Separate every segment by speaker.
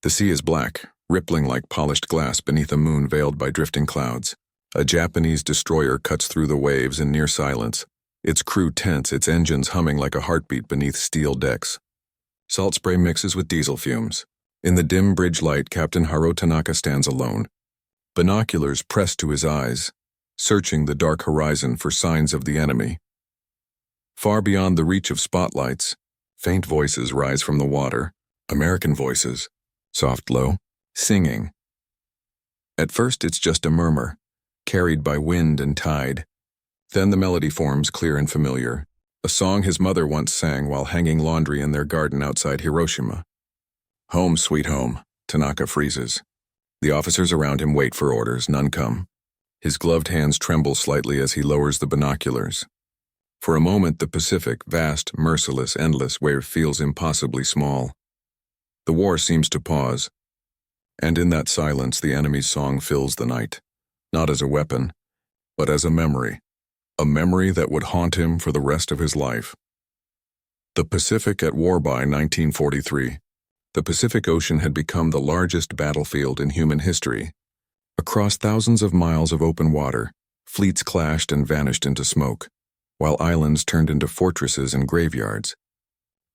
Speaker 1: The sea is black, rippling like polished glass beneath a moon veiled by drifting clouds. A Japanese destroyer cuts through the waves in near silence, its crew tense, its engines humming like a heartbeat beneath steel decks. Salt spray mixes with diesel fumes. In the dim bridge light, Captain Haruo Tanaka stands alone, binoculars pressed to his eyes, searching the dark horizon for signs of the enemy. Far beyond the reach of spotlights, faint voices rise from the water, American voices, soft, low, singing. At first it's just a murmur, carried by wind and tide. Then the melody forms clear and familiar, a song his mother once sang while hanging laundry in their garden outside Hiroshima. Home, sweet home, Tanaka freezes. The officers around him wait for orders, none come. His gloved hands tremble slightly as he lowers the binoculars. For a moment, the Pacific, vast, merciless, endless wave feels impossibly small. The war seems to pause, and in that silence the enemy's song fills the night, not as a weapon, but as a memory that would haunt him for the rest of his life. The Pacific at war by 1943. The Pacific Ocean had become the largest battlefield in human history. Across thousands of miles of open water, fleets clashed and vanished into smoke, while islands turned into fortresses and graveyards.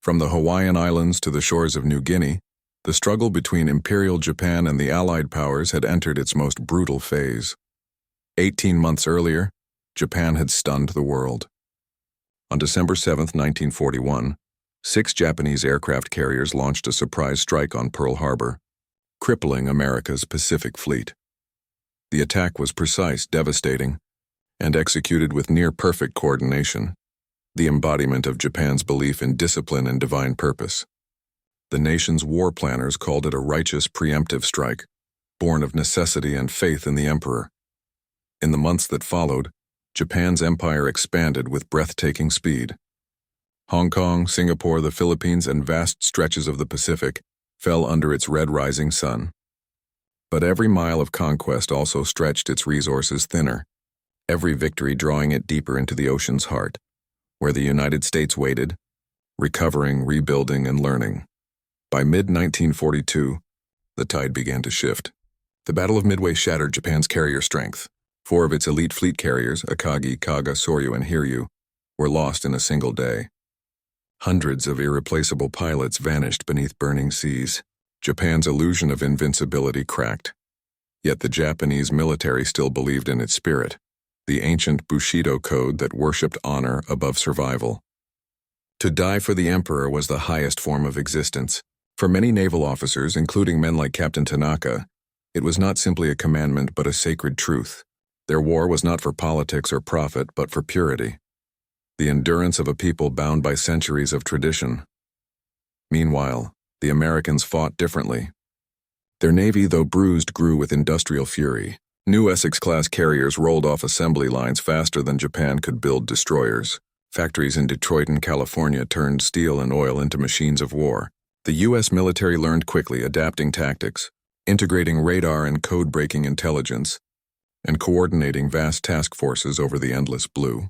Speaker 1: From the Hawaiian Islands to the shores of New Guinea, the struggle between Imperial Japan and the Allied powers had entered its most brutal phase. 18 months earlier, Japan had stunned the world. On December 7, 1941, 6 Japanese aircraft carriers launched a surprise strike on Pearl Harbor, crippling America's Pacific Fleet. The attack was precise, devastating, and executed with near-perfect coordination, the embodiment of Japan's belief in discipline and divine purpose. The nation's war planners called it a righteous preemptive strike, born of necessity and faith in the emperor. In the months that followed, Japan's empire expanded with breathtaking speed. Hong Kong, Singapore, the Philippines, and vast stretches of the Pacific fell under its red rising sun. But every mile of conquest also stretched its resources thinner, every victory drawing it deeper into the ocean's heart, where the United States waited, recovering, rebuilding, and learning. By mid-1942, the tide began to shift. The Battle of Midway shattered Japan's carrier strength. 4 of its elite fleet carriers, Akagi, Kaga, Soryu, and Hiryu, were lost in a single day. Hundreds of irreplaceable pilots vanished beneath burning seas. Japan's illusion of invincibility cracked. Yet the Japanese military still believed in its spirit, the ancient Bushido code that worshipped honor above survival. To die for the emperor was the highest form of existence. For many naval officers, including men like Captain Tanaka, it was not simply a commandment but a sacred truth. Their war was not for politics or profit, but for purity, the endurance of a people bound by centuries of tradition. Meanwhile, the Americans fought differently. Their navy, though bruised, grew with industrial fury. New Essex-class carriers rolled off assembly lines faster than Japan could build destroyers. Factories in Detroit and California turned steel and oil into machines of war. The U.S. military learned quickly, adapting tactics, integrating radar and code-breaking intelligence, and coordinating vast task forces over the endless blue.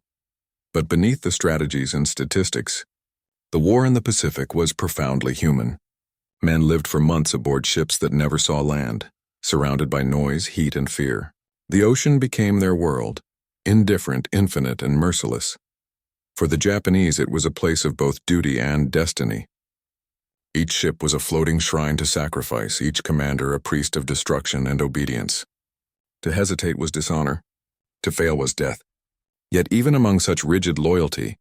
Speaker 1: But beneath the strategies and statistics, the war in the Pacific was profoundly human. Men lived for months aboard ships that never saw land, surrounded by noise, heat, and fear. The ocean became their world, indifferent, infinite, and merciless. For the Japanese, it was a place of both duty and destiny. Each ship was a floating shrine to sacrifice, each commander a priest of destruction and obedience. To hesitate was dishonor. To fail was death. Yet even among such rigid loyalty,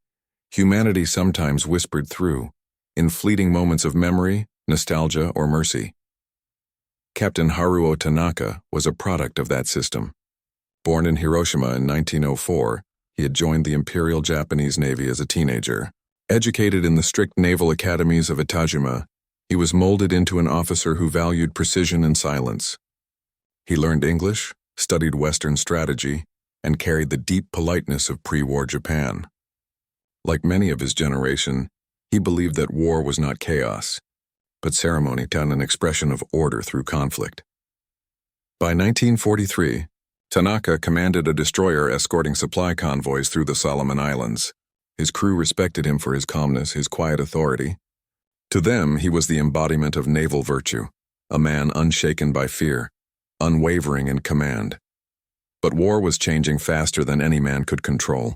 Speaker 1: humanity sometimes whispered through, in fleeting moments of memory, nostalgia, or mercy. Captain Haruo Tanaka was a product of that system. Born in Hiroshima in 1904, he had joined the Imperial Japanese Navy as a teenager. Educated in the strict naval academies of Itajima, he was molded into an officer who valued precision and silence. He learned English, studied Western strategy, and carried the deep politeness of pre-war Japan. Like many of his generation, he believed that war was not chaos, but ceremony and an expression of order through conflict. By 1943, Tanaka commanded a destroyer escorting supply convoys through the Solomon Islands. His crew respected him for his calmness, his quiet authority. To them, he was the embodiment of naval virtue, a man unshaken by fear, unwavering in command. But war was changing faster than any man could control.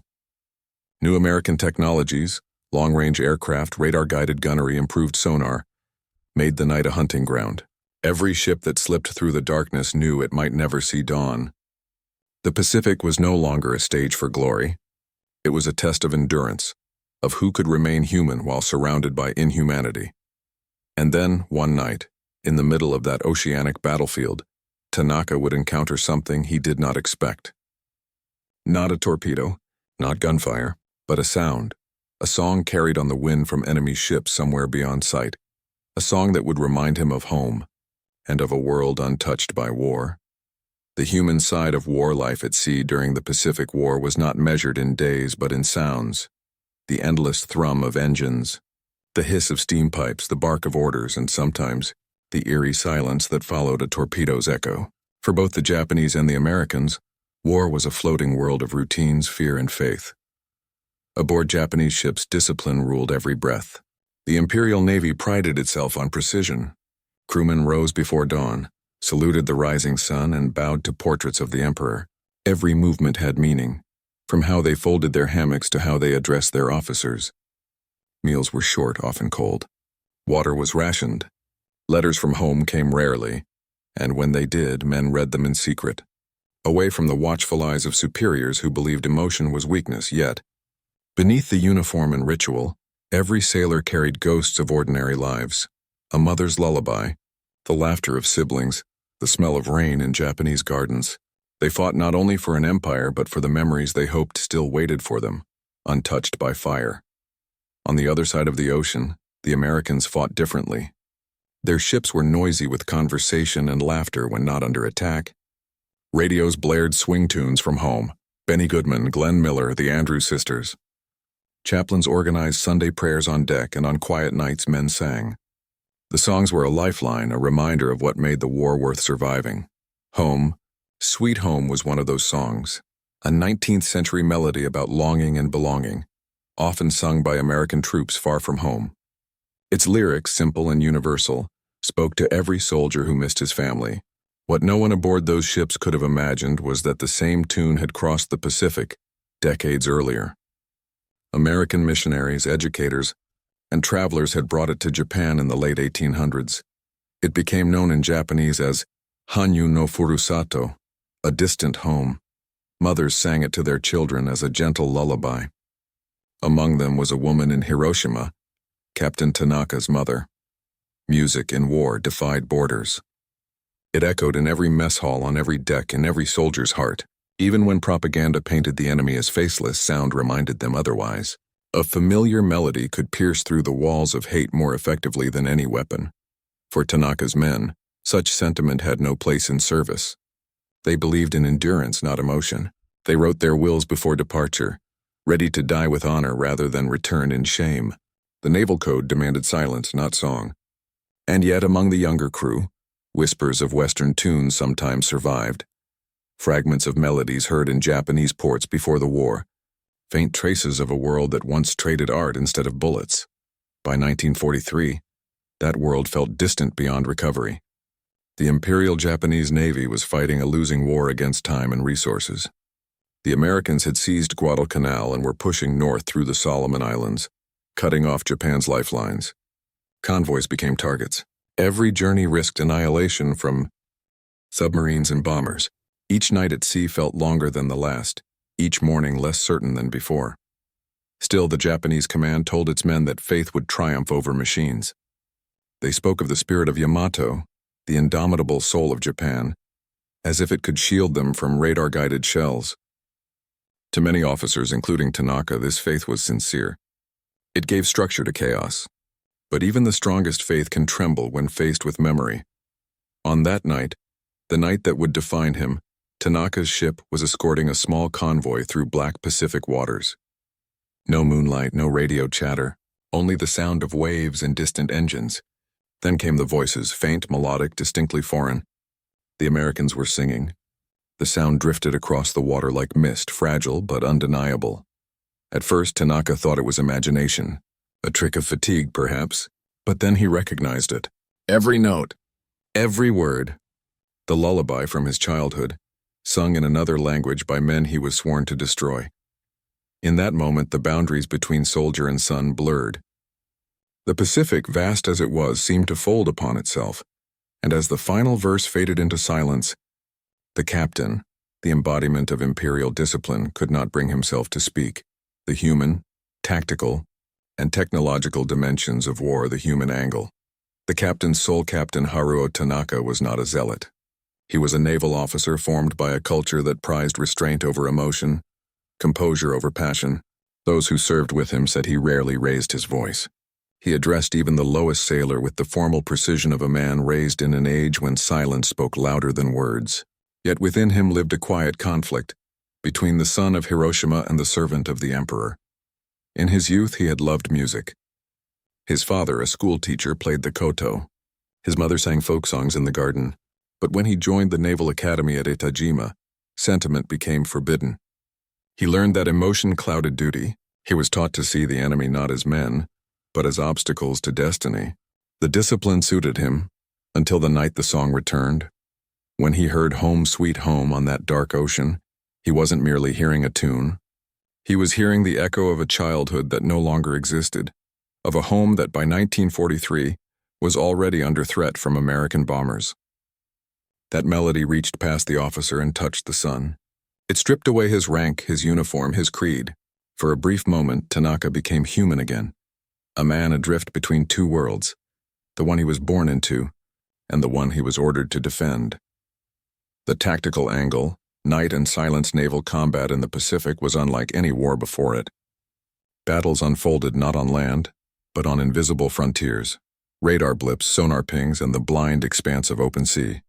Speaker 1: New American technologies, long-range aircraft, radar-guided gunnery, improved sonar, made the night a hunting ground. Every ship that slipped through the darkness knew it might never see dawn. The Pacific was no longer a stage for glory. It was a test of endurance, of who could remain human while surrounded by inhumanity. And then, one night, in the middle of that oceanic battlefield, Tanaka would encounter something he did not expect. Not a torpedo, not gunfire, but a sound, a song carried on the wind from enemy ships somewhere beyond sight, a song that would remind him of home and of a world untouched by war. The human side of war life at sea during the Pacific War was not measured in days but in sounds, the endless thrum of engines, the hiss of steam pipes, the bark of orders, and sometimes the eerie silence that followed a torpedo's echo. For both the Japanese and the Americans, war was a floating world of routines, fear, and faith. Aboard Japanese ships, discipline ruled every breath. The Imperial Navy prided itself on precision. Crewmen rose before dawn, saluted the rising sun, and bowed to portraits of the Emperor. Every movement had meaning, from how they folded their hammocks to how they addressed their officers. Meals were short, often cold. Water was rationed. Letters from home came rarely, and when they did, men read them in secret, away from the watchful eyes of superiors who believed emotion was weakness. Yet, beneath the uniform and ritual, every sailor carried ghosts of ordinary lives, a mother's lullaby, the laughter of siblings, the smell of rain in Japanese gardens. They fought not only for an empire but for the memories they hoped still waited for them, untouched by fire. On the other side of the ocean, the Americans fought differently. Their ships were noisy with conversation and laughter when not under attack. Radios blared swing tunes from home, Benny Goodman, Glenn Miller, the Andrews Sisters. Chaplains organized Sunday prayers on deck, and on quiet nights men sang. The songs were a lifeline, a reminder of what made the war worth surviving. Home, Sweet Home was one of those songs, a 19th century melody about longing and belonging, often sung by American troops far from home. Its lyrics, simple and universal, spoke to every soldier who missed his family. What no one aboard those ships could have imagined was that the same tune had crossed the Pacific decades earlier. American missionaries, educators, and travelers had brought it to Japan in the late 1800s. It became known in Japanese as Hanyu no Furusato, a distant home. Mothers sang it to their children as a gentle lullaby. Among them was a woman in Hiroshima, Captain Tanaka's mother. Music in war defied borders. It echoed in every mess hall, on every deck, in every soldier's heart. Even when propaganda painted the enemy as faceless, sound reminded them otherwise. A familiar melody could pierce through the walls of hate more effectively than any weapon. For Tanaka's men, such sentiment had no place in service. They believed in endurance, not emotion. They wrote their wills before departure, ready to die with honor rather than return in shame. The naval code demanded silence, not song. And yet among the younger crew, whispers of Western tunes sometimes survived. Fragments of melodies heard in Japanese ports before the war, faint traces of a world that once traded art instead of bullets. By 1943, that world felt distant beyond recovery. The Imperial Japanese Navy was fighting a losing war against time and resources. The Americans had seized Guadalcanal and were pushing north through the Solomon Islands, cutting off Japan's lifelines. Convoys became targets. Every journey risked annihilation from submarines and bombers. Each night at sea felt longer than the last, each morning less certain than before. Still, the Japanese command told its men that faith would triumph over machines. They spoke of the spirit of Yamato, the indomitable soul of Japan, as if it could shield them from radar-guided shells. To many officers, including Tanaka, this faith was sincere. It gave structure to chaos. But even the strongest faith can tremble when faced with memory. On that night, the night that would define him, Tanaka's ship was escorting a small convoy through black Pacific waters. No moonlight, no radio chatter, only the sound of waves and distant engines. Then came the voices, faint, melodic, distinctly foreign. The Americans were singing. The sound drifted across the water like mist, fragile but undeniable. At first, Tanaka thought it was imagination, a trick of fatigue perhaps, but then he recognized it. Every note, Every word, the lullaby from his childhood, sung in another language by men he was sworn to destroy. In that moment, the boundaries between soldier and son blurred. The Pacific, vast as it was, seemed to fold upon itself, and as the final verse faded into silence, the captain, the embodiment of imperial discipline, could not bring himself to speak. The human, tactical, and technological dimensions of war, the human angle. The captain's sole captain, Haruo Tanaka, was not a zealot. He was a naval officer formed by a culture that prized restraint over emotion, composure over passion. Those who served with him said he rarely raised his voice. He addressed even the lowest sailor with the formal precision of a man raised in an age when silence spoke louder than words. Yet within him lived a quiet conflict between the son of Hiroshima and the servant of the emperor. In his youth, he had loved music. His father, a school teacher, played the koto. His mother sang folk songs in the garden. But when he joined the Naval Academy at Etajima, sentiment became forbidden. He learned that emotion clouded duty. He was taught to see the enemy not as men, but as obstacles to destiny. The discipline suited him, until the night the song returned. When he heard Home Sweet Home on that dark ocean, he wasn't merely hearing a tune. He was hearing the echo of a childhood that no longer existed, of a home that by 1943 was already under threat from American bombers. That melody reached past the officer and touched the son. It stripped away his rank, his uniform, his creed. For a brief moment, Tanaka became human again. A man adrift between two worlds, the one he was born into and the one he was ordered to defend. The tactical angle, night and silence naval combat in the Pacific, was unlike any war before it. Battles unfolded not on land, but on invisible frontiers, radar blips, sonar pings, and the blind expanse of open sea.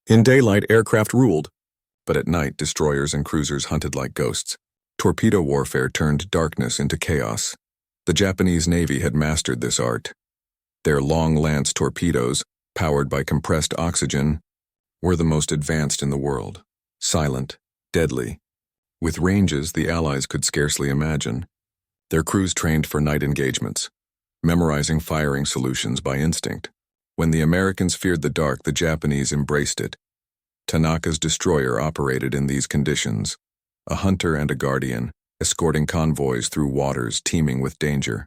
Speaker 1: In daylight, aircraft ruled, but at night, destroyers and cruisers hunted like ghosts. Torpedo warfare turned darkness into chaos. The Japanese Navy had mastered this art. Their long-lance torpedoes, powered by compressed oxygen, were the most advanced in the world. Silent, deadly, with ranges the Allies could scarcely imagine. Their crews trained for night engagements, memorizing firing solutions by instinct. When the Americans feared the dark, the Japanese embraced it. Tanaka's destroyer operated in these conditions, a hunter and a guardian, escorting convoys through waters teeming with danger.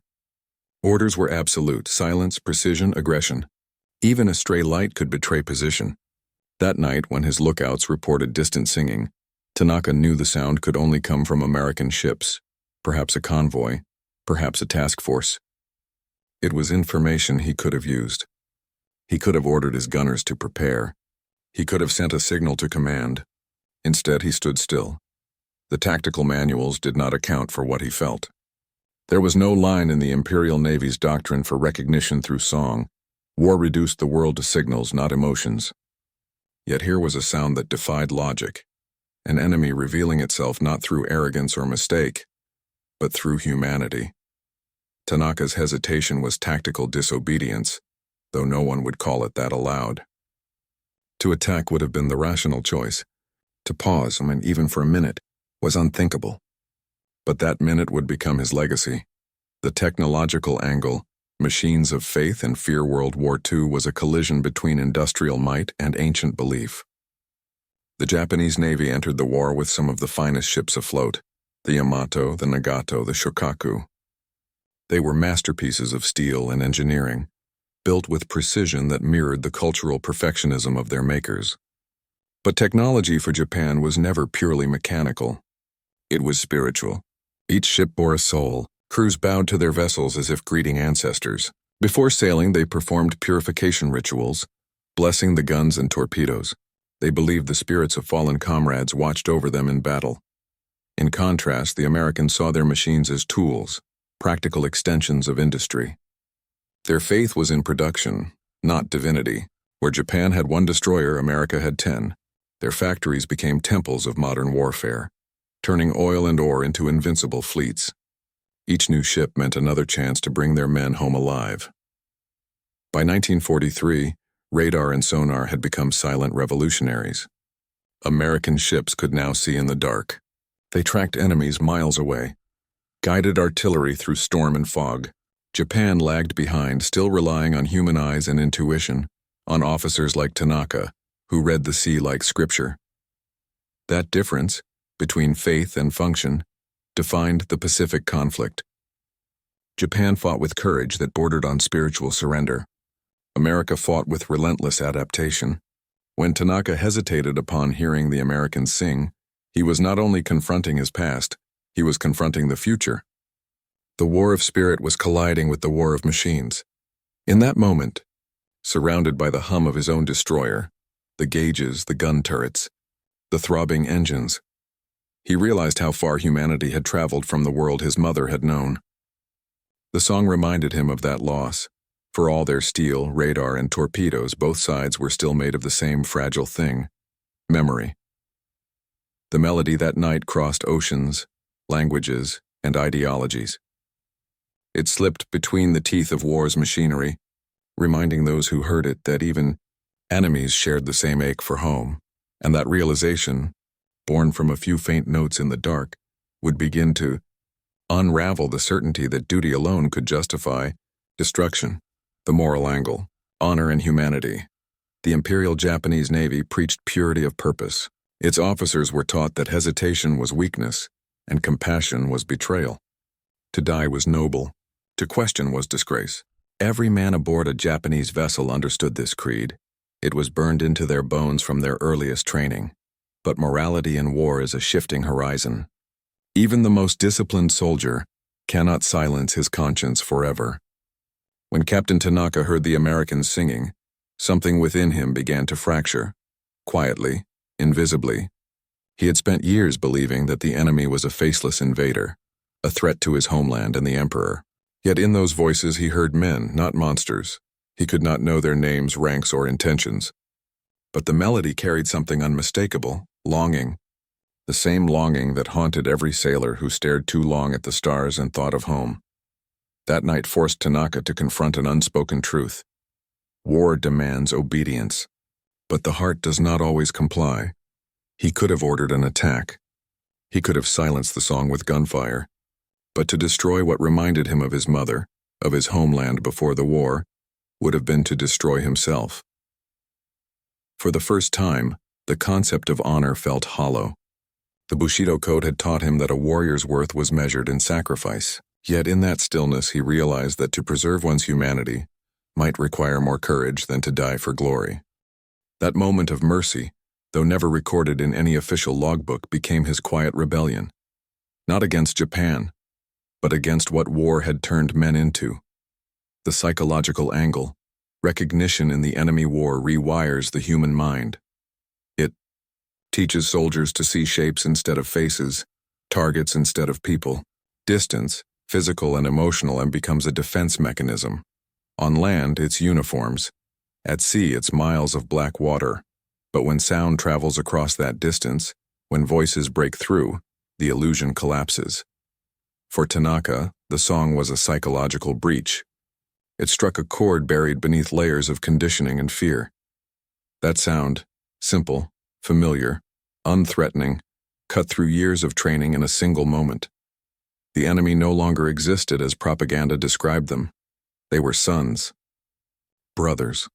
Speaker 1: Orders were absolute: silence, precision, aggression. Even a stray light could betray position. That night, when his lookouts reported distant singing, Tanaka knew the sound could only come from American ships, perhaps a convoy, perhaps a task force. It was information he could have used. He could have ordered his gunners to prepare. He could have sent a signal to command. Instead, he stood still. The tactical manuals did not account for what he felt. There was no line in the Imperial Navy's doctrine for recognition through song. War reduced the world to signals, not emotions. Yet here was a sound that defied logic, an enemy revealing itself not through arrogance or mistake, but through humanity. Tanaka's hesitation was tactical disobedience, though no one would call it that aloud. To attack would have been the rational choice. To pause, even for a minute, was unthinkable. But that minute would become his legacy. The technological angle, machines of faith and fear. World War II was a collision between industrial might and ancient belief. The Japanese Navy entered the war with some of the finest ships afloat, the Yamato, the Nagato, the Shokaku. They were masterpieces of steel and engineering, built with precision that mirrored the cultural perfectionism of their makers. But technology for Japan was never purely mechanical. It was spiritual. Each ship bore a soul. Crews bowed to their vessels as if greeting ancestors. Before sailing, they performed purification rituals, blessing the guns and torpedoes. They believed the spirits of fallen comrades watched over them in battle. In contrast, the Americans saw their machines as tools, practical extensions of industry. Their faith was in production, not divinity. Where Japan had one destroyer, America had 10. Their factories became temples of modern warfare, turning oil and ore into invincible fleets. Each new ship meant another chance to bring their men home alive. By 1943, radar and sonar had become silent revolutionaries. American ships could now see in the dark. They tracked enemies miles away, guided artillery through storm and fog. Japan lagged behind, still relying on human eyes and intuition. on officers like Tanaka, who read the sea like scripture. That difference, between faith and function, defined the Pacific conflict. Japan fought with courage that bordered on spiritual surrender. America fought with relentless adaptation. When Tanaka hesitated upon hearing the Americans sing, he was not only confronting his past, he was confronting the future. The war of spirit was colliding with the war of machines. In that moment, surrounded by the hum of his own destroyer, the gauges, the gun turrets, the throbbing engines, he realized how far humanity had traveled from the world his mother had known. The song reminded him of that loss. For all their steel, radar, and torpedoes, both sides were still made of the same fragile thing: memory. The melody that night crossed oceans, languages, and ideologies. It slipped between the teeth of war's machinery, reminding those who heard it that even enemies shared the same ache for home, and that realization, born from a few faint notes in the dark, would begin to unravel the certainty that duty alone could justify destruction. The moral angle, honor and humanity. The Imperial Japanese Navy preached purity of purpose. Its officers were taught that hesitation was weakness and compassion was betrayal. To die was noble. To question was disgrace. Every man aboard a Japanese vessel understood this creed. It was burned into their bones from their earliest training. But morality in war is a shifting horizon. Even the most disciplined soldier cannot silence his conscience forever. When Captain Tanaka heard the Americans singing, something within him began to fracture. Quietly, invisibly. He had spent years believing that the enemy was a faceless invader, a threat to his homeland and the emperor. Yet in those voices he heard men, not monsters. He could not know their names, ranks, or intentions. But the melody carried something unmistakable: longing. The same longing that haunted every sailor who stared too long at the stars and thought of home. That night forced Tanaka to confront an unspoken truth. War demands obedience, but the heart does not always comply. He could have ordered an attack. He could have silenced the song with gunfire. But to destroy what reminded him of his mother, of his homeland before the war, would have been to destroy himself. For the first time, the concept of honor felt hollow. The Bushido Code had taught him that a warrior's worth was measured in sacrifice. Yet in that stillness he realized that to preserve one's humanity might require more courage than to die for glory. That moment of mercy, though never recorded in any official logbook, became his quiet rebellion. Not against Japan, but against what war had turned men into. The psychological angle, recognition in the enemy war, rewires the human mind. It teaches soldiers to see shapes instead of faces, targets instead of people, distance, physical and emotional, and becomes a defense mechanism. On land, it's uniforms. At sea, it's miles of black water. But when sound travels across that distance, when voices break through, the illusion collapses. For Tanaka, the song was a psychological breach. It struck a chord buried beneath layers of conditioning and fear. That sound, simple, familiar, unthreatening, cut through years of training in a single moment. The enemy no longer existed as propaganda described them. They were sons, brothers,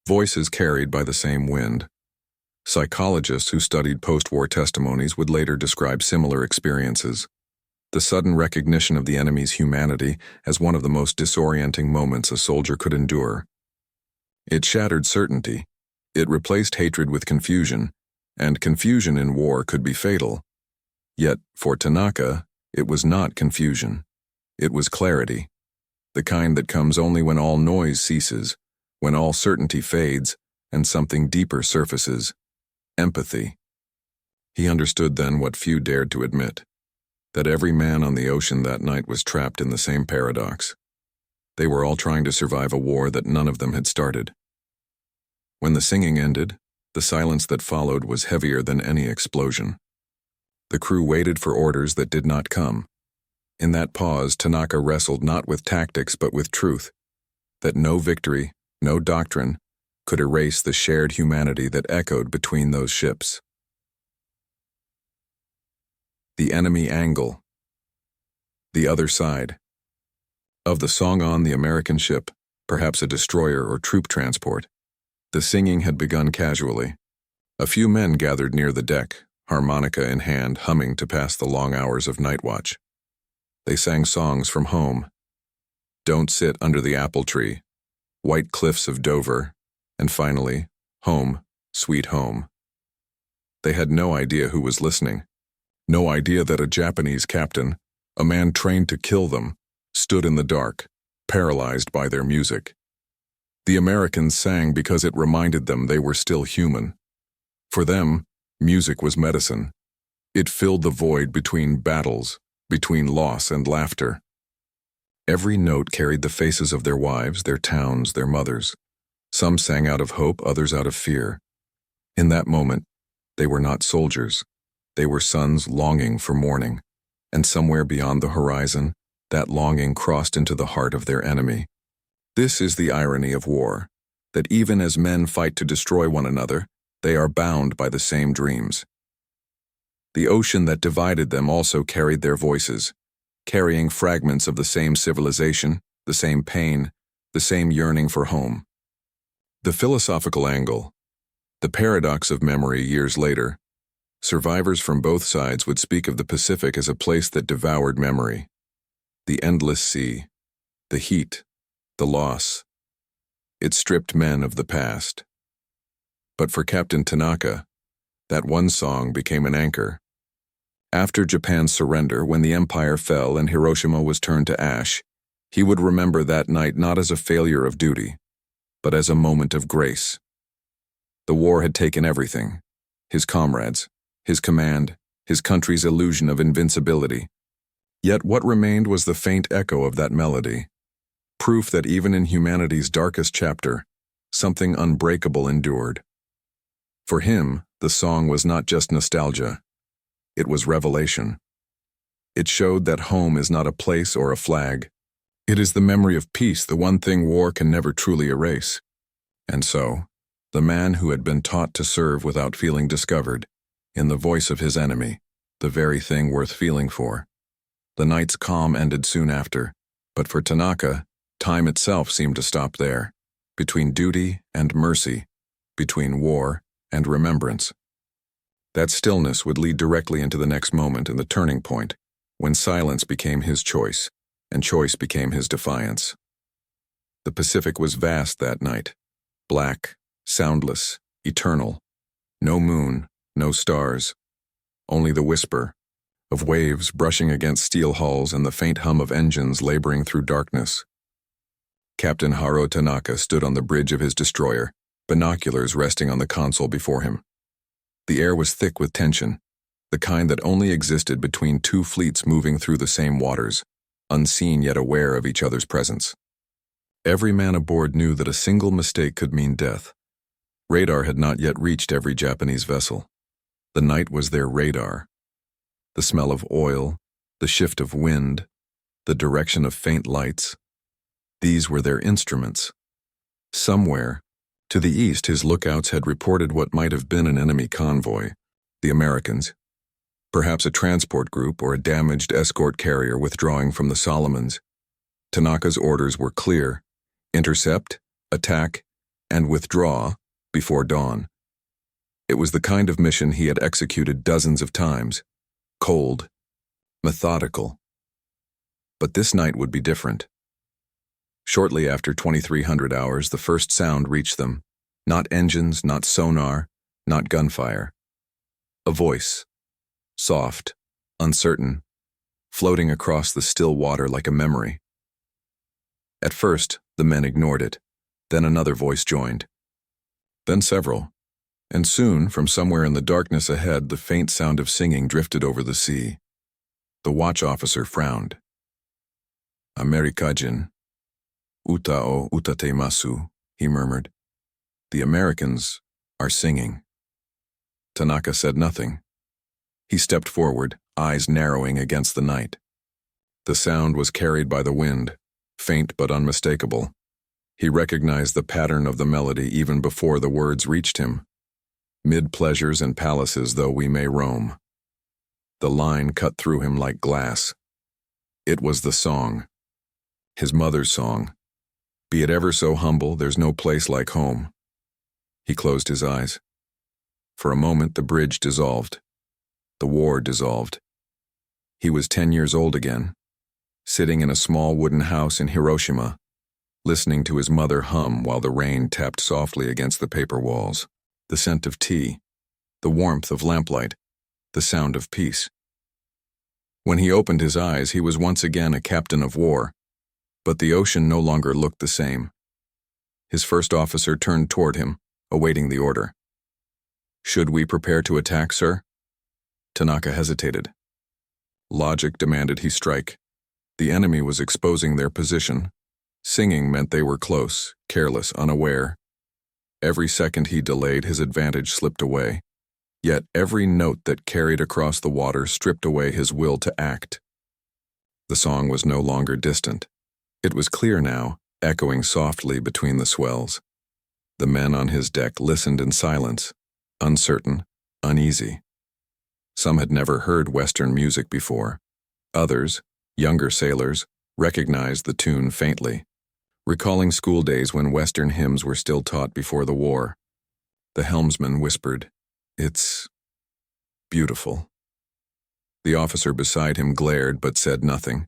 Speaker 1: voices carried by the same wind. Psychologists who studied post-war testimonies would later describe similar experiences. The sudden recognition of the enemy's humanity as one of the most disorienting moments a soldier could endure. It shattered certainty. It replaced hatred with confusion, and confusion in war could be fatal. Yet, for Tanaka, it was not confusion. It was clarity. The kind that comes only when all noise ceases, when all certainty fades, and something deeper surfaces: empathy. He understood then what few dared to admit: that every man on the ocean that night was trapped in the same paradox. They were all trying to survive a war that none of them had started. When the singing ended, the silence that followed was heavier than any explosion. The crew waited for orders that did not come. In that pause, Tanaka wrestled not with tactics but with truth, that no victory, no doctrine, could erase the shared humanity that echoed between those ships. The enemy angle. The other side. Of the song on the American ship, perhaps a destroyer or troop transport, The singing had begun casually. A few men gathered near the deck, harmonica in hand, humming to pass the long hours of night watch. They sang songs from home. Don't Sit Under the Apple Tree, White Cliffs of Dover, and finally, Home, Sweet Home. They had no idea who was listening. No idea that a Japanese captain, a man trained to kill them, stood in the dark, paralyzed by their music. The Americans sang because it reminded them they were still human. For them, music was medicine. It filled the void between battles, between loss and laughter. Every note carried the faces of their wives, their towns, their mothers. Some sang out of hope, others out of fear. In that moment, they were not soldiers. They were sons longing for morning, and somewhere beyond the horizon, that longing crossed into the heart of their enemy. This is the irony of war, that even as men fight to destroy one another, they are bound by the same dreams. The ocean that divided them also carried their voices, carrying fragments of the same civilization, the same pain, the same yearning for home. The philosophical angle, the paradox of memory years later, survivors from both sides would speak of the Pacific as a place that devoured memory. The endless sea, the heat, the loss. It stripped men of the past. But for Captain Tanaka, that one song became an anchor. After Japan's surrender, when the empire fell and Hiroshima was turned to ash, he would remember that night not as a failure of duty, but as a moment of grace. The war had taken everything: his comrades, his command, his country's illusion of invincibility. Yet what remained was the faint echo of that melody, proof that even in humanity's darkest chapter, something unbreakable endured. For him, the song was not just nostalgia. It was revelation. It showed that home is not a place or a flag. It is the memory of peace, the one thing war can never truly erase. And so, the man who had been taught to serve without feeling discovered, in the voice of his enemy, the very thing worth feeling for. The night's calm ended soon after, but for Tanaka, time itself seemed to stop there, between duty and mercy, between war and remembrance. That stillness would lead directly into the next moment and the turning point, when silence became his choice, and choice became his defiance. The Pacific was vast that night, black, soundless, eternal. No moon, no stars, only the whisper of waves brushing against steel hulls and the faint hum of engines laboring through darkness. Captain Haro Tanaka stood on the bridge of his destroyer, binoculars resting on the console before him. The air was thick with tension, the kind that only existed between two fleets moving through the same waters, unseen yet aware of each other's presence. Every man aboard knew that a single mistake could mean death. Radar had not yet reached every Japanese vessel. The night was their radar. The smell of oil, the shift of wind, the direction of faint lights. These were their instruments. Somewhere, to the east, his lookouts had reported what might have been an enemy convoy, the Americans. Perhaps a transport group or a damaged escort carrier withdrawing from the Solomons. Tanaka's orders were clear: intercept, attack, and withdraw before dawn. It was the kind of mission he had executed dozens of times. Cold, methodical. But this night would be different. Shortly after 2300 hours, the first sound reached them. Not engines, not sonar, not gunfire. A voice, soft, uncertain, floating across the still water like a memory. At first, the men ignored it. Then another voice joined. Then several. And soon, from somewhere in the darkness ahead, the faint sound of singing drifted over the sea. The watch officer frowned. Amerikajin, uta o utatemasu, he murmured. The Americans are singing. Tanaka said nothing. He stepped forward, eyes narrowing against the night. The sound was carried by the wind, faint but unmistakable. He recognized the pattern of the melody even before the words reached him. Mid pleasures and palaces though we may roam. The line cut through him like glass. It was the song. His mother's song. Be it ever so humble, there's no place like home. He closed his eyes. For a moment, the bridge dissolved. The war dissolved. He was 10 years old again, sitting in a small wooden house in Hiroshima, listening to his mother hum while the rain tapped softly against the paper walls. The scent of tea, the warmth of lamplight, the sound of peace. When he opened his eyes, he was once again a captain of war, but the ocean no longer looked the same. His first officer turned toward him, awaiting the order. "Should we prepare to attack, sir?" Tanaka hesitated. Logic demanded he strike. The enemy was exposing their position. Singing meant they were close, careless, unaware. Every second he delayed, his advantage slipped away. Yet every note that carried across the water stripped away his will to act. The song was no longer distant. It was clear now, echoing softly between the swells. The men on his deck listened in silence, uncertain, uneasy. Some had never heard Western music before. Others, younger sailors, recognized the tune faintly, recalling school days when Western hymns were still taught before the war. The helmsman whispered, "It's beautiful." The officer beside him glared but said nothing.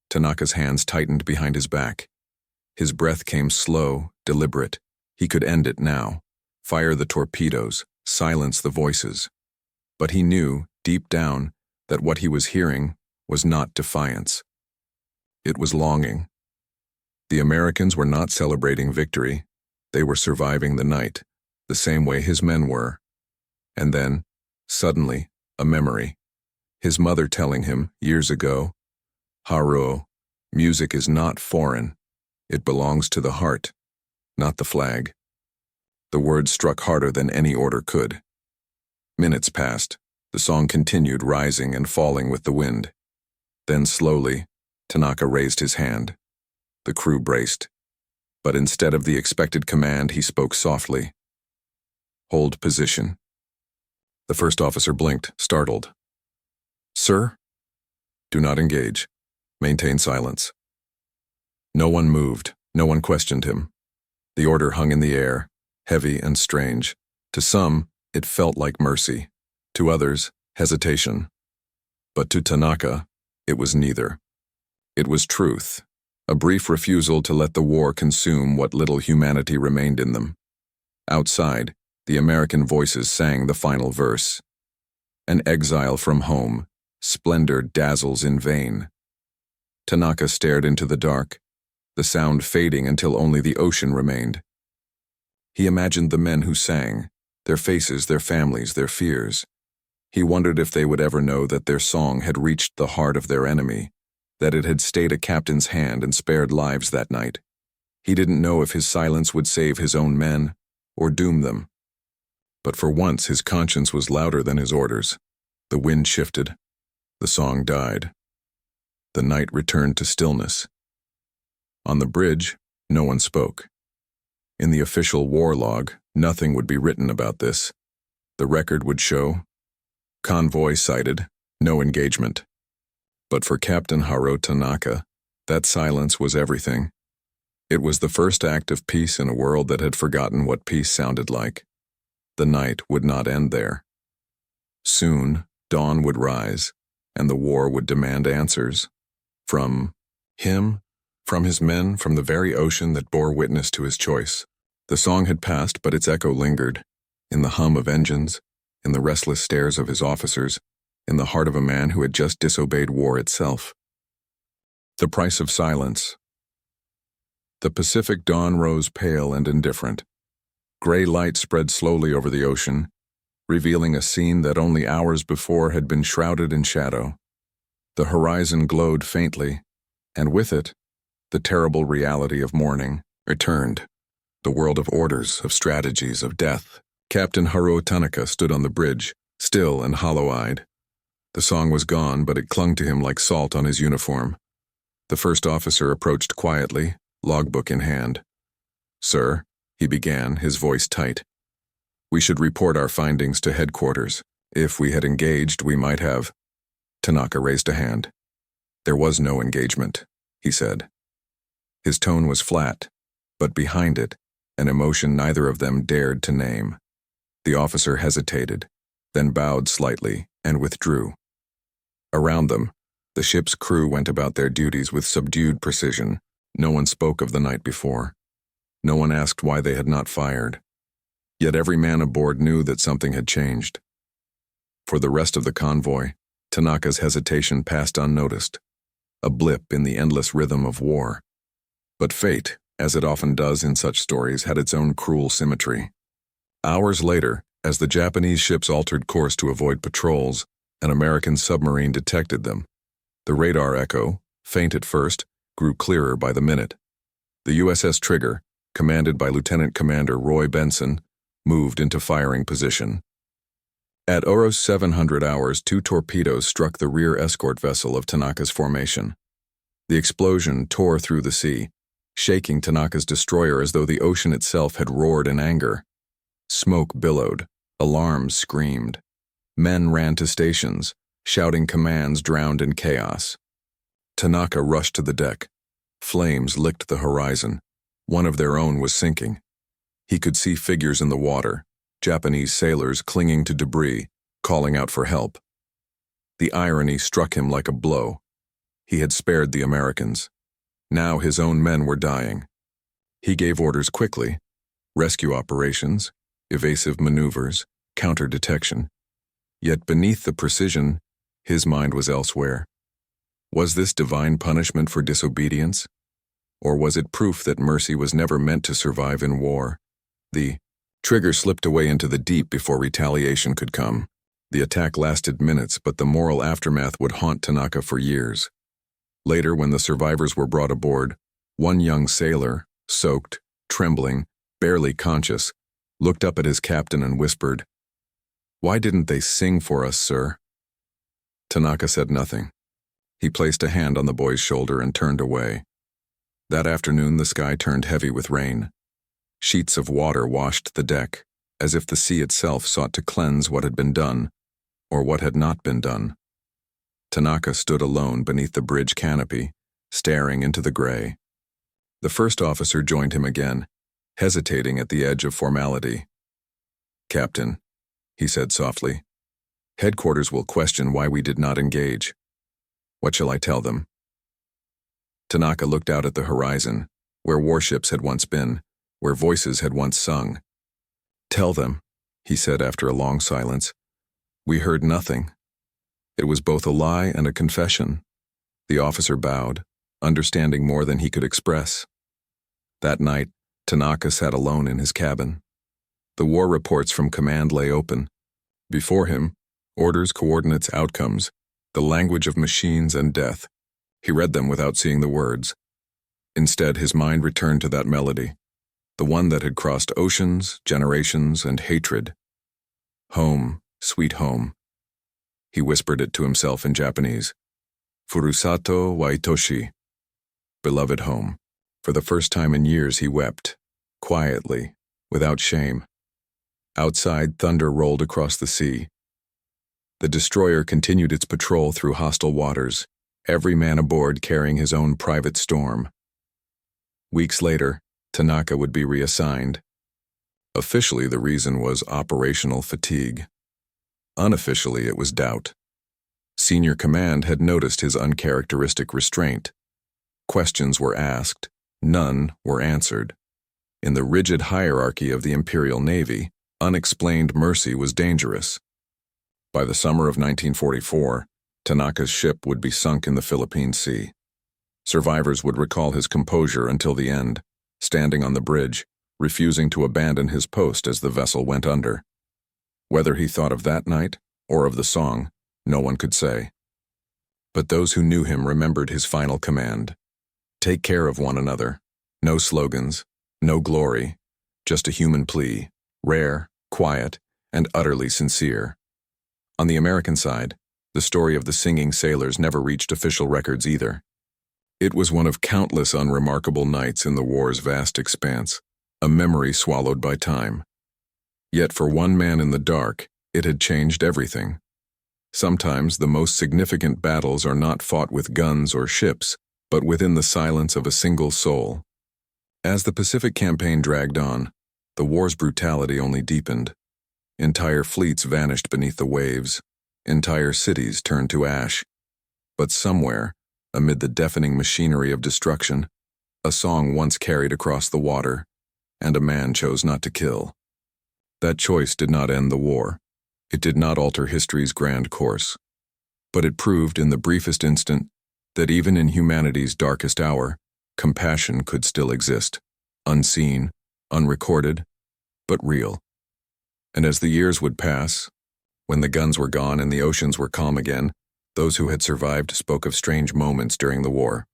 Speaker 1: Tanaka's hands tightened behind his back. His breath came slow, deliberate. He could end it now, fire the torpedoes, silence the voices. But he knew, deep down, that what he was hearing was not defiance. It was longing. The Americans were not celebrating victory. They were surviving the night, the same way his men were. And then, suddenly, a memory. His mother telling him, years ago, "Haruo, music is not foreign. It belongs to the heart, not the flag." The words struck harder than any order could. Minutes passed. The song continued, rising and falling with the wind. Then slowly, Tanaka raised his hand. The crew braced. But instead of the expected command, he spoke softly. "Hold position." The first officer blinked, startled. "Sir?" "Do not engage. Maintain silence." No one moved. No one questioned him. The order hung in the air, heavy and strange. To some, it felt like mercy. To others, hesitation. But to Tanaka, it was neither. It was truth, a brief refusal to let the war consume what little humanity remained in them. Outside, the American voices sang the final verse. "An exile from home, splendor dazzles in vain." Tanaka stared into the dark, the sound fading until only the ocean remained. He imagined the men who sang, their faces, their families, their fears. He wondered if they would ever know that their song had reached the heart of their enemy, that it had stayed a captain's hand and spared lives that night. He didn't know if his silence would save his own men or doom them. But for once his conscience was louder than his orders. The wind shifted. The song died. The night returned to stillness. On the bridge, no one spoke. In the official war log, nothing would be written about this. The record would show, "Convoy sighted, no engagement." But for Captain Haruo Tanaka, that silence was everything. It was the first act of peace in a world that had forgotten what peace sounded like. The night would not end there. Soon, dawn would rise, and the war would demand answers. From him, from his men, from the very ocean that bore witness to his choice. The song had passed, but its echo lingered, in the hum of engines, in the restless stares of his officers, in the heart of a man who had just disobeyed war itself. The price of silence. The Pacific dawn rose pale and indifferent. Gray light spread slowly over the ocean, revealing a scene that only hours before had been shrouded in shadow. The horizon glowed faintly, and with it, the terrible reality of morning returned. The world of orders, of strategies, of death. Captain Haruo Tanaka stood on the bridge, still and hollow-eyed. The song was gone, but it clung to him like salt on his uniform. The first officer approached quietly, logbook in hand. "Sir," he began, his voice tight. "We should report our findings to headquarters. If we had engaged, we might have—" Tanaka raised a hand. "There was no engagement," he said. His tone was flat, but behind it, an emotion neither of them dared to name. The officer hesitated, then bowed slightly and withdrew. Around them, the ship's crew went about their duties with subdued precision. No one spoke of the night before. No one asked why they had not fired. Yet every man aboard knew that something had changed. For the rest of the convoy, Tanaka's hesitation passed unnoticed, a blip in the endless rhythm of war. But fate, as it often does in such stories, had its own cruel symmetry. Hours later, as the Japanese ships altered course to avoid patrols, an American submarine detected them. The radar echo, faint at first, grew clearer by the minute. The USS Trigger, commanded by Lieutenant Commander Roy Benson, moved into firing position. At Oros 700 hours, 2 torpedoes struck the rear escort vessel of Tanaka's formation. The explosion tore through the sea, shaking Tanaka's destroyer as though the ocean itself had roared in anger. Smoke billowed, alarms screamed. Men ran to stations, shouting commands drowned in chaos. Tanaka rushed to the deck. Flames licked the horizon. One of their own was sinking. He could see figures in the water, Japanese sailors clinging to debris, calling out for help. The irony struck him like a blow. He had spared the Americans. Now his own men were dying. He gave orders quickly: rescue operations, evasive maneuvers, counter-detection. Yet beneath the precision, his mind was elsewhere. Was this divine punishment for disobedience? Or was it proof that mercy was never meant to survive in war? The Trigger slipped away into the deep before retaliation could come. The attack lasted minutes, but the moral aftermath would haunt Tanaka for years. Later, when the survivors were brought aboard, one young sailor, soaked, trembling, barely conscious, looked up at his captain and whispered, "Why didn't they sing for us, sir?" Tanaka said nothing. He placed a hand on the boy's shoulder and turned away. That afternoon, the sky turned heavy with rain. Sheets of water washed the deck, as if the sea itself sought to cleanse what had been done, or what had not been done. Tanaka stood alone beneath the bridge canopy, staring into the gray. The first officer joined him again, hesitating at the edge of formality. "Captain," he said softly, "headquarters will question why we did not engage. What shall I tell them?" Tanaka looked out at the horizon, where warships had once been, where voices had once sung. "Tell them," he said after a long silence, "we heard nothing." It was both a lie and a confession. The officer bowed, understanding more than he could express. That night, Tanaka sat alone in his cabin. The war reports from command lay open. Before him, orders, coordinates, outcomes, the language of machines and death. He read them without seeing the words. Instead, his mind returned to that melody, the one that had crossed oceans, generations, and hatred. "Home, sweet home." He whispered it to himself in Japanese. "Furusato wa itoshi." Beloved home. For the first time in years he wept, quietly, without shame. Outside, thunder rolled across the sea. The destroyer continued its patrol through hostile waters, every man aboard carrying his own private storm. Weeks later, Tanaka would be reassigned. Officially, the reason was operational fatigue. Unofficially, it was doubt. Senior command had noticed his uncharacteristic restraint. Questions were asked, none were answered. In the rigid hierarchy of the Imperial Navy, unexplained mercy was dangerous. By the summer of 1944, Tanaka's ship would be sunk in the Philippine Sea. Survivors would recall his composure until the end, standing on the bridge, refusing to abandon his post as the vessel went under. Whether he thought of that night or of the song, no one could say. But those who knew him remembered his final command: take care of one another. No slogans, no glory, just a human plea, rare, quiet, and utterly sincere. On the American side, the story of the singing sailors never reached official records either. It was one of countless unremarkable nights in the war's vast expanse, a memory swallowed by time. Yet for one man in the dark, it had changed everything. Sometimes the most significant battles are not fought with guns or ships, but within the silence of a single soul. As the Pacific Campaign dragged on, the war's brutality only deepened. Entire fleets vanished beneath the waves. Entire cities turned to ash. But somewhere, amid the deafening machinery of destruction, a song once carried across the water, and a man chose not to kill. That choice did not end the war. It did not alter history's grand course. But it proved in the briefest instant that even in humanity's darkest hour, compassion could still exist, unseen, unrecorded, but real. And as the years would pass, when the guns were gone and the oceans were calm again, those who had survived spoke of strange moments during the war,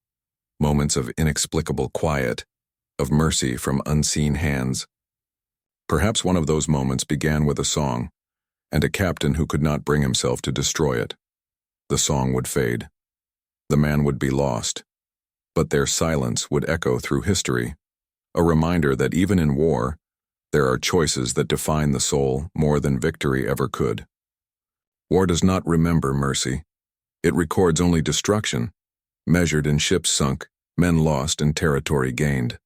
Speaker 1: moments of inexplicable quiet, of mercy from unseen hands. Perhaps one of those moments began with a song, and a captain who could not bring himself to destroy it. The song would fade. The man would be lost. But their silence would echo through history, a reminder that even in war, there are choices that define the soul more than victory ever could. War does not remember mercy. It records only destruction, measured in ships sunk, men lost, and territory gained.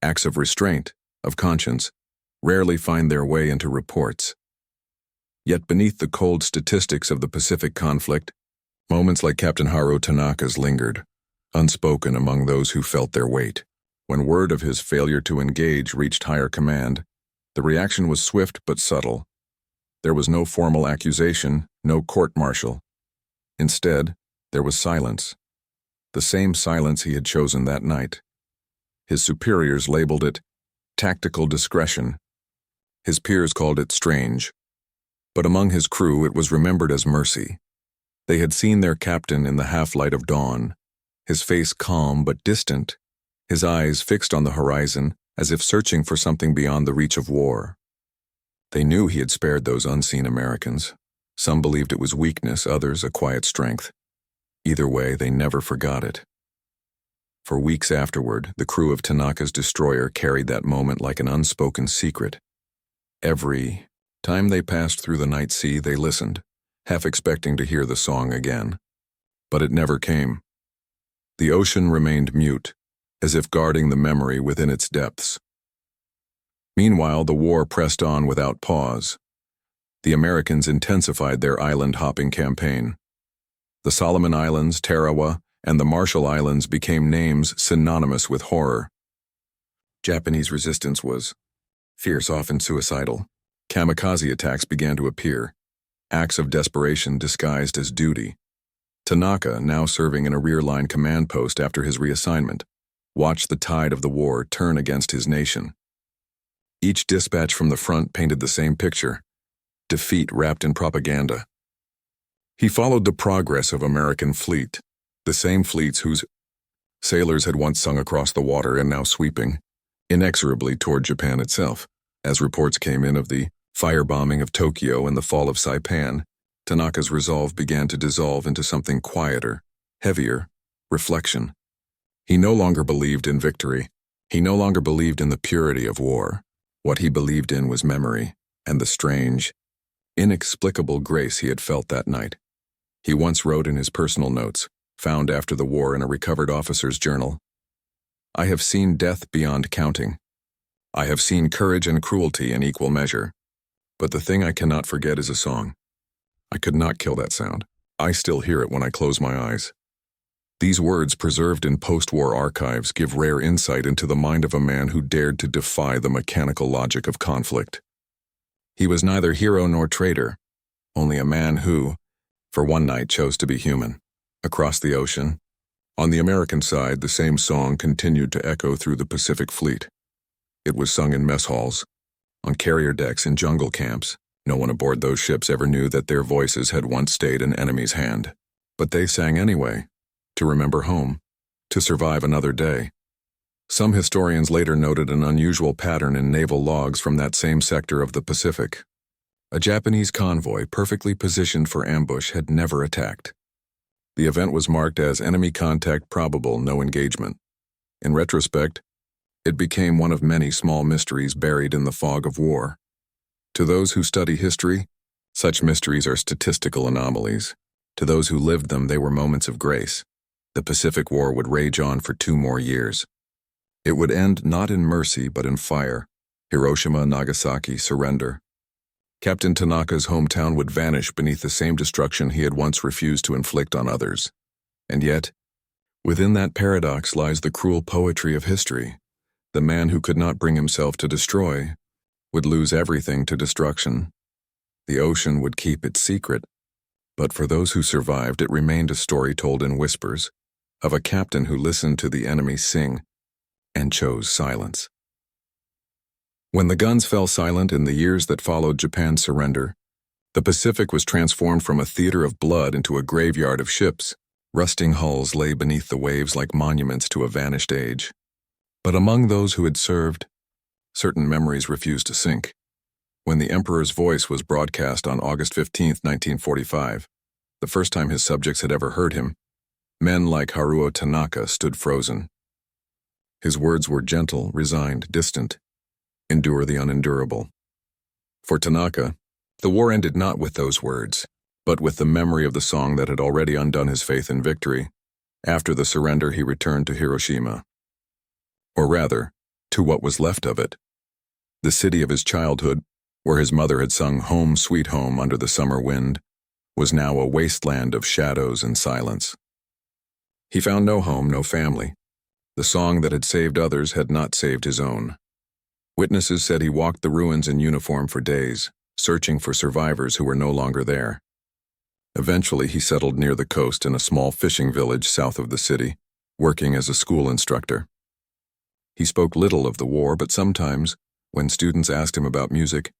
Speaker 1: Acts of restraint, of conscience, rarely find their way into reports. Yet beneath the cold statistics of the Pacific conflict, moments like Captain Haru Tanaka's lingered, unspoken among those who felt their weight. When word of his failure to engage reached higher command, the reaction was swift but subtle. There was no formal accusation, no court-martial. Instead, there was silence. The same silence he had chosen that night. His superiors labeled it tactical discretion. His peers called it strange. But among his crew it was remembered as mercy. They had seen their captain in the half-light of dawn, his face calm but distant, his eyes fixed on the horizon as if searching for something beyond the reach of war. They knew he had spared those unseen Americans. Some believed it was weakness, others a quiet strength. Either way, they never forgot it. For weeks afterward, the crew of Tanaka's destroyer carried that moment like an unspoken secret. Every time they passed through the night sea, they listened, half expecting to hear the song again. But it never came. The ocean remained mute, as if guarding the memory within its depths. Meanwhile, the war pressed on without pause. The Americans intensified their island-hopping campaign. The Solomon Islands, Tarawa, and the Marshall Islands became names synonymous with horror. Japanese resistance was fierce, often suicidal. Kamikaze attacks began to appear, acts of desperation disguised as duty. Tanaka, now serving in a rear-line command post after his reassignment, watched the tide of the war turn against his nation. Each dispatch from the front painted the same picture: defeat wrapped in propaganda. He followed the progress of American fleet, the same fleets whose sailors had once sung across the water and now sweeping inexorably toward Japan itself. As reports came in of the firebombing of Tokyo and the fall of Saipan, Tanaka's resolve began to dissolve into something quieter, heavier, reflection. He no longer believed in victory. He no longer believed in the purity of war. What he believed in was memory, and the strange, inexplicable grace he had felt that night. He once wrote in his personal notes, found after the war in a recovered officer's journal, "I have seen death beyond counting. I have seen courage and cruelty in equal measure. But the thing I cannot forget is a song. I could not kill that sound. I still hear it when I close my eyes." These words, preserved in post-war archives, give rare insight into the mind of a man who dared to defy the mechanical logic of conflict. He was neither hero nor traitor, only a man who, for one night, chose to be human. Across the ocean, on the American side, the same song continued to echo through the Pacific Fleet. It was sung in mess halls, on carrier decks, in jungle camps. No one aboard those ships ever knew that their voices had once stayed an enemy's hand. But they sang anyway, to remember home, to survive another day. Some historians later noted an unusual pattern in naval logs from that same sector of the Pacific. A Japanese convoy, perfectly positioned for ambush, had never attacked. The event was marked as enemy contact probable, no engagement. In retrospect, it became one of many small mysteries buried in the fog of war. To those who study history, such mysteries are statistical anomalies. To those who lived them, they were moments of grace. The Pacific War would rage on for 2 more years. It would end not in mercy but in fire. Hiroshima and Nagasaki surrender. Captain Tanaka's hometown would vanish beneath the same destruction he had once refused to inflict on others. And yet, within that paradox lies the cruel poetry of history. The man who could not bring himself to destroy would lose everything to destruction. The ocean would keep its secret, but for those who survived, it remained a story told in whispers of a captain who listened to the enemy sing and chose silence. When the guns fell silent in the years that followed Japan's surrender, the Pacific was transformed from a theater of blood into a graveyard of ships. Rusting hulls lay beneath the waves like monuments to a vanished age. But among those who had served, certain memories refused to sink. When the Emperor's voice was broadcast on August 15, 1945, the first time his subjects had ever heard him, men like Haruo Tanaka stood frozen. His words were gentle, resigned, distant. Endure the unendurable. For Tanaka, the war ended not with those words, but with the memory of the song that had already undone his faith in victory. After the surrender, he returned to Hiroshima. Or rather, to what was left of it. The city of his childhood, where his mother had sung "Home, Sweet Home" under the summer wind, was now a wasteland of shadows and silence. He found no home, no family. The song that had saved others had not saved his own. Witnesses said he walked the ruins in uniform for days, searching for survivors who were no longer there. Eventually, he settled near the coast in a small fishing village south of the city, working as a school instructor. He spoke little of the war, but sometimes, when students asked him about music,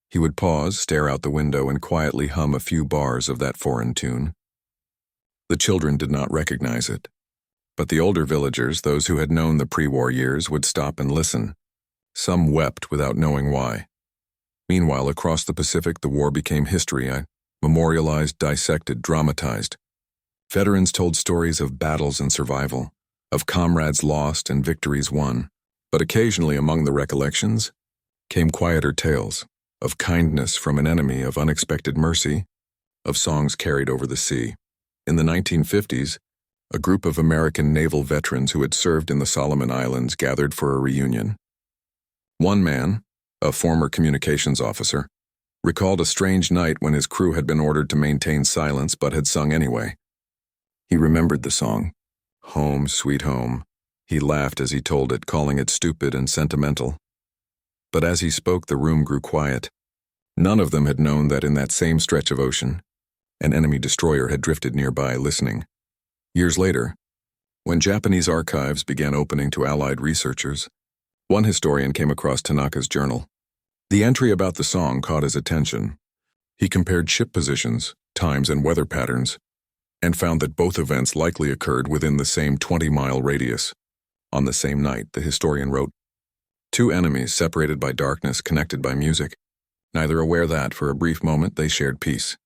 Speaker 1: he would pause, stare out the window, and quietly hum a few bars of that foreign tune. The children did not recognize it, but the older villagers, those who had known the pre-war years, would stop and listen. Some wept without knowing why. Meanwhile, across the Pacific, the war became history, memorialized, dissected, dramatized. Veterans told stories of battles and survival, of comrades lost and victories won. But occasionally among the recollections came quieter tales of kindness from an enemy, of unexpected mercy, of songs carried over the sea. In the 1950s, a group of American naval veterans who had served in the Solomon Islands gathered for a reunion. One man, a former communications officer, recalled a strange night when his crew had been ordered to maintain silence but had sung anyway. He remembered the song, "Home, Sweet Home." He laughed as he told it, calling it stupid and sentimental. But as he spoke, the room grew quiet. None of them had known that in that same stretch of ocean, an enemy destroyer had drifted nearby, listening. Years later, when Japanese archives began opening to Allied researchers, one historian came across Tanaka's journal. The entry about the song caught his attention. He compared ship positions, times, and weather patterns, and found that both events likely occurred within the same 20-mile radius. On the same night, the historian wrote, "Two enemies separated by darkness, connected by music, neither aware that, for a brief moment, they shared peace."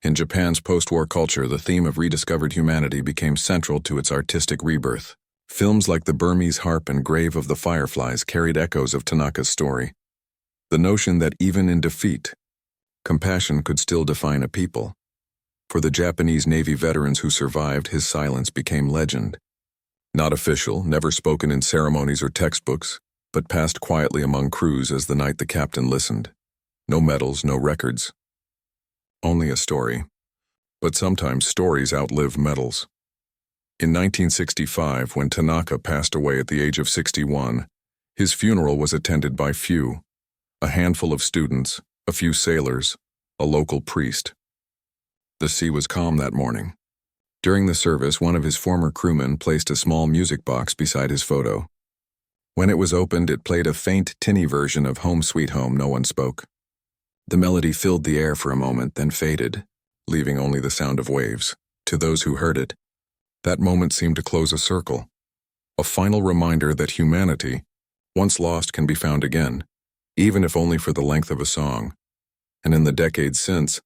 Speaker 1: In Japan's post-war culture, the theme of rediscovered humanity became central to its artistic rebirth. Films like The Burmese Harp and Grave of the Fireflies carried echoes of Tanaka's story. The notion that even in defeat, compassion could still define a people. For the Japanese Navy veterans who survived, his silence became legend. Not official, never spoken in ceremonies or textbooks, but passed quietly among crews as the night the captain listened. No medals, no records. Only a story. But sometimes stories outlive medals. In 1965, when Tanaka passed away at the age of 61, his funeral was attended by few. A handful of students, a few sailors, a local priest. The sea was calm that morning. During the service, one of his former crewmen placed a small music box beside his photo. When it was opened, it played a faint, tinny version of "Home, Sweet Home." No one spoke. The melody filled the air for a moment, then faded, leaving only the sound of waves. To those who heard it, that moment seemed to close a circle, a final reminder that humanity, once lost, can be found again, even if only for the length of a song. And in the decades since,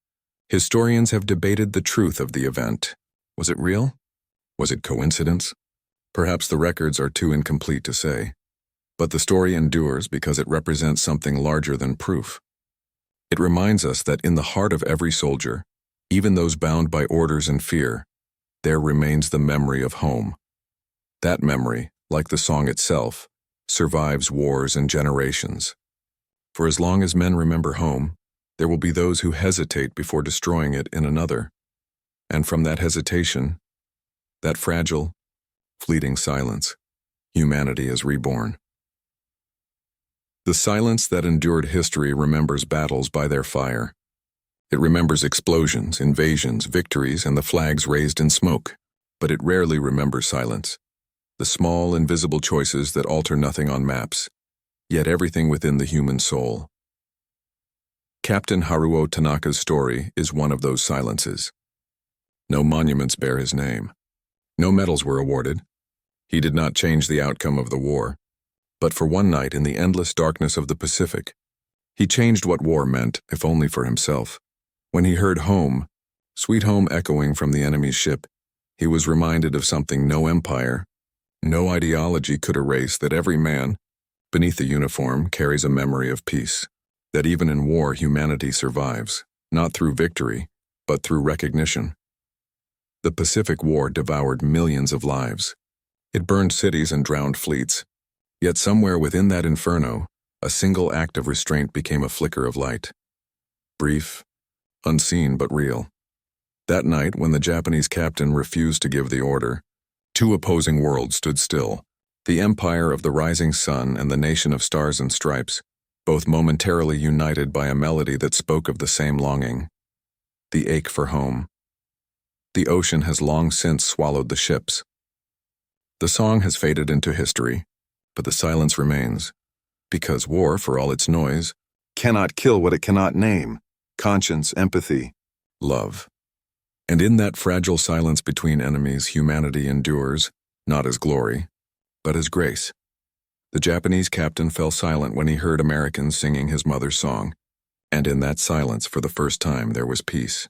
Speaker 1: historians have debated the truth of the event. Was it real? Was it coincidence? Perhaps the records are too incomplete to say. But the story endures because it represents something larger than proof. It reminds us that in the heart of every soldier, even those bound by orders and fear, there remains the memory of home. That memory, like the song itself, survives wars and generations. For as long as men remember home, there will be those who hesitate before destroying it in another. And from that hesitation, that fragile, fleeting silence, humanity is reborn. The silence that endured history remembers battles by their fire. It remembers explosions, invasions, victories, and the flags raised in smoke. But it rarely remembers silence, the small, invisible choices that alter nothing on maps, yet everything within the human soul. Captain Haruo Tanaka's story is one of those silences. No monuments bear his name. No medals were awarded. He did not change the outcome of the war. But for one night in the endless darkness of the Pacific, he changed what war meant, if only for himself. When he heard home, sweet home echoing from the enemy's ship, he was reminded of something no empire, no ideology could erase, that every man, beneath the uniform, carries a memory of peace, that even in war humanity survives, not through victory, but through recognition. The Pacific War devoured millions of lives. It burned cities and drowned fleets. Yet somewhere within that inferno, a single act of restraint became a flicker of light. Brief, unseen but real. That night, when the Japanese captain refused to give the order, two opposing worlds stood still, the empire of the rising sun and the nation of stars and stripes, both momentarily united by a melody that spoke of the same longing, the ache for home. The ocean has long since swallowed the ships. The song has faded into history, but the silence remains, because war, for all its noise, cannot kill what it cannot name: conscience, empathy, love. And in that fragile silence between enemies, humanity endures, not as glory, but as grace. The Japanese captain fell silent when he heard Americans singing his mother's song, and in that silence, for the first time, there was peace.